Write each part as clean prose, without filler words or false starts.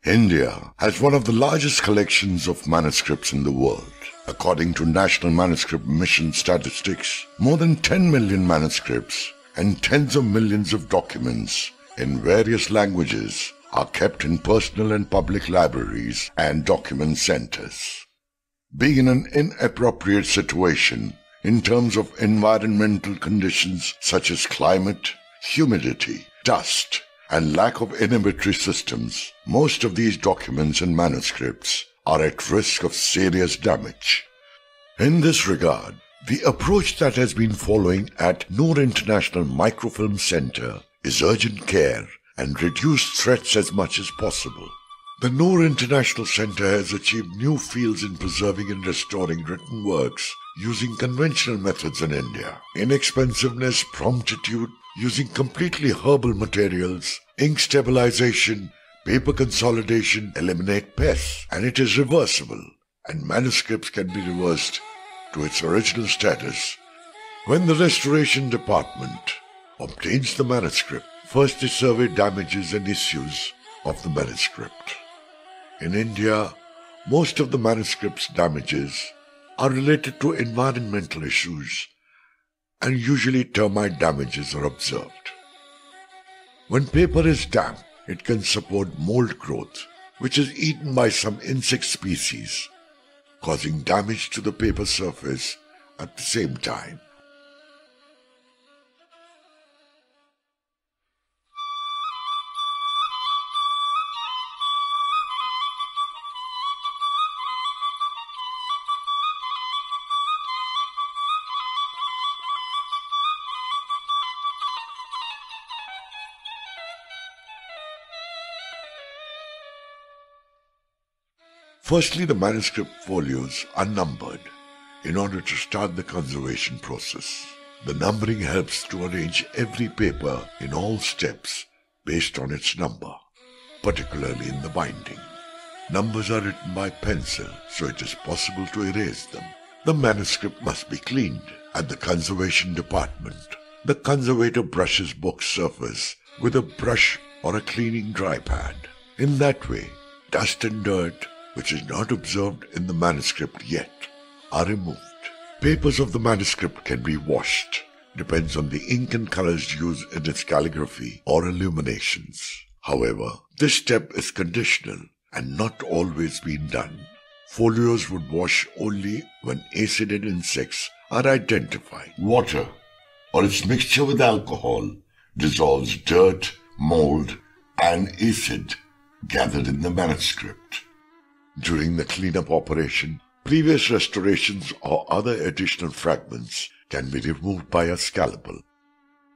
India has one of the largest collections of manuscripts in the world. According to National Manuscript Mission statistics, more than 10 million manuscripts and tens of millions of documents in various languages are kept in personal and public libraries and document centers. Being in an inappropriate situation in terms of environmental conditions such as climate, humidity, dust, and lack of inhibitory systems, most of these documents and manuscripts are at risk of serious damage. In this regard, the approach that has been following at Noor International Microfilm Center is urgent care and reduce threats as much as possible. The Noor International Center has achieved new fields in preserving and restoring written works using conventional methods in India. Inexpensiveness, promptitude, using completely herbal materials, ink stabilization, paper consolidation eliminate pests, and it is reversible, and manuscripts can be reversed to its original status. When the restoration department obtains the manuscript, first they survey damages and issues of the manuscript. In India, most of the manuscript's damages are related to environmental issues, and usually termite damages are observed. When paper is damp, it can support mold growth, which is eaten by some insect species, causing damage to the paper surface at the same time. Firstly, the manuscript folios are numbered in order to start the conservation process. The numbering helps to arrange every paper in all steps based on its number, particularly in the binding. Numbers are written by pencil, so it is possible to erase them. The manuscript must be cleaned. At the conservation department, the conservator brushes book surface with a brush or a cleaning dry pad. In that way, dust and dirt, which is not observed in the manuscript yet, are removed. Papers of the manuscript can be washed. Depends on the ink and colors used in its calligraphy or illuminations. However, this step is conditional and not always been done. Folios would wash only when acid and insects are identified. Water or its mixture with alcohol dissolves dirt, mold, and acid gathered in the manuscript. During the cleanup operation, previous restorations or other additional fragments can be removed by a scalpel.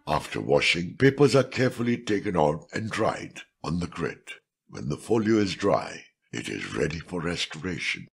After washing, papers are carefully taken out and dried on the grid. When the folio is dry, it is ready for restoration.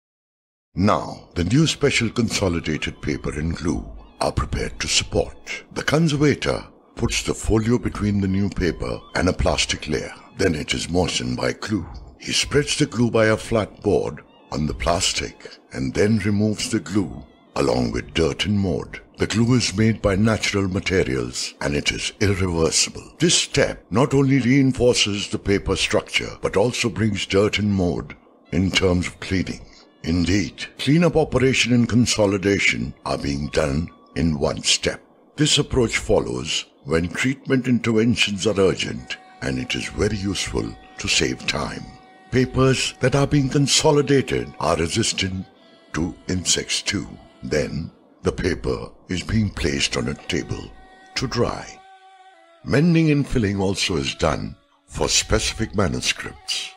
Now, the new special consolidated paper and glue are prepared to support. The conservator puts the folio between the new paper and a plastic layer. Then it is moistened by glue. He spreads the glue by a flat board on the plastic and then removes the glue along with dirt and mold. The glue is made by natural materials and it is irreversible. This step not only reinforces the paper structure but also brings dirt and mold in terms of cleaning. Indeed, cleanup operation and consolidation are being done in one step. This approach follows when treatment interventions are urgent, and it is very useful to save time. Papers that are being consolidated are resistant to insects too. Then, the paper is being placed on a table to dry. Mending and filling also is done for specific manuscripts.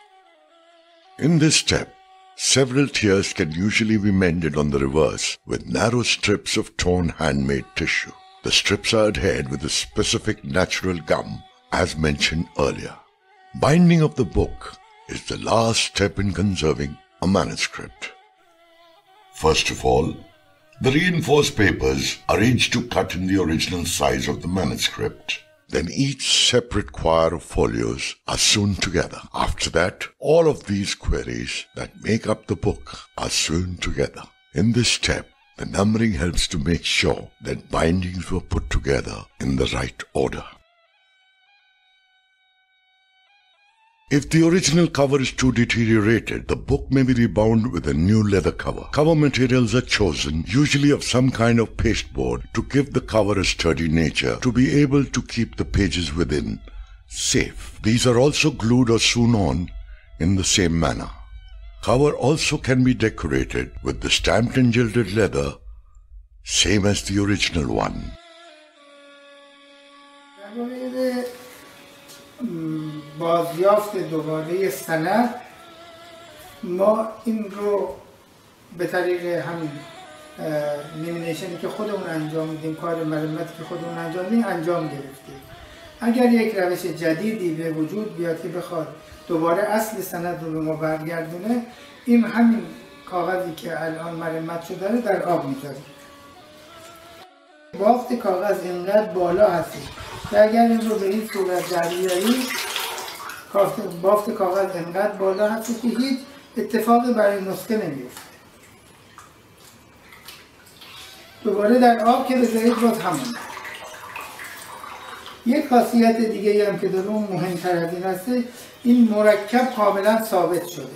In this step, several tiers can usually be mended on the reverse with narrow strips of torn handmade tissue. The strips are adhered with a specific natural gum, as mentioned earlier. Binding of the book is the last step in conserving a manuscript. First of all, the reinforced papers are arranged to cut in the original size of the manuscript. Then each separate quire of folios are sewn together. After that, all of these queries that make up the book are sewn together. In this step, the numbering helps to make sure that bindings were put together in the right order. If the original cover is too deteriorated, the book may be rebound with a new leather cover. Cover materials are chosen, usually of some kind of pasteboard, to give the cover a sturdy nature, to be able to keep the pages within safe. These are also glued or sewn on in the same manner. Cover also can be decorated with the stamped and gilded leather, same as the original one. بازیافت دوباره سند ما این رو به طریق همین لیمینیشنی که خودمون انجام میدیم، کار مرمتی که خودمون انجام میدیم انجام گرفتیم. اگر یک روش جدیدی به وجود بیاد که بخواد دوباره اصل سند رو به ما برگردونه، این همین کاغذی که الان مرمت شده در آب میذاریم. بافت کاغذ اینقدر بالا هستی که اگر این رو به این صورت در بیاری، بافت کاغذ اینقدر بالا هستی که هیچ اتفاقی برای نسخه نمیفته. دوباره در آب که بذارید باز همون. یک خاصیت دیگه هم که داره اون مهمتر از این هسته، این مرکب کاملا ثابت شده.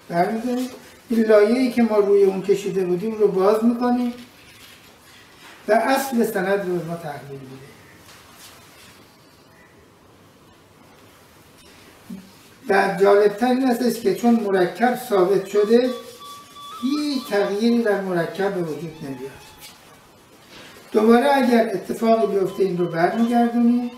برمی‌دارید؟ این لایه‌ای که ما روی اون کشیده بودیم رو باز میکنیم و اصل سند رو ما تحویل میده. و جالبتر این است که چون مرکب ثابت شده، هیچ تغییری در مرکب به وجود نمیاد. دوباره اگر اتفاقی بیفته این رو برمیگردونیم.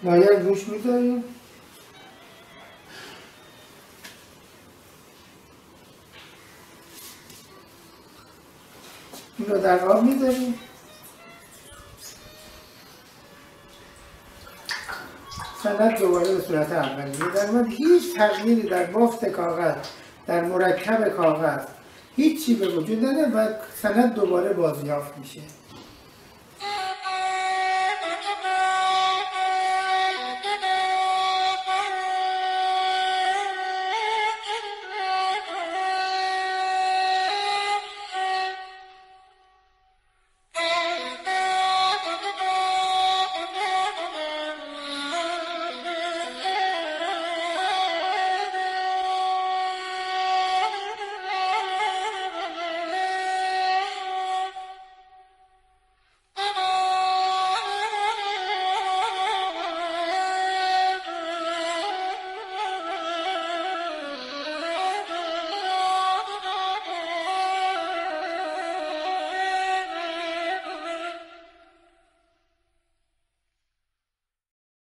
لایه روش میذاریم. این رو در آب میذاریم. سند دوباره به صورت اولیه. در مورد هیچ تغییری در بافت کاغذ، در مرکب کاغذ هیچی به وجود نداره و سند دوباره بازیافت میشه.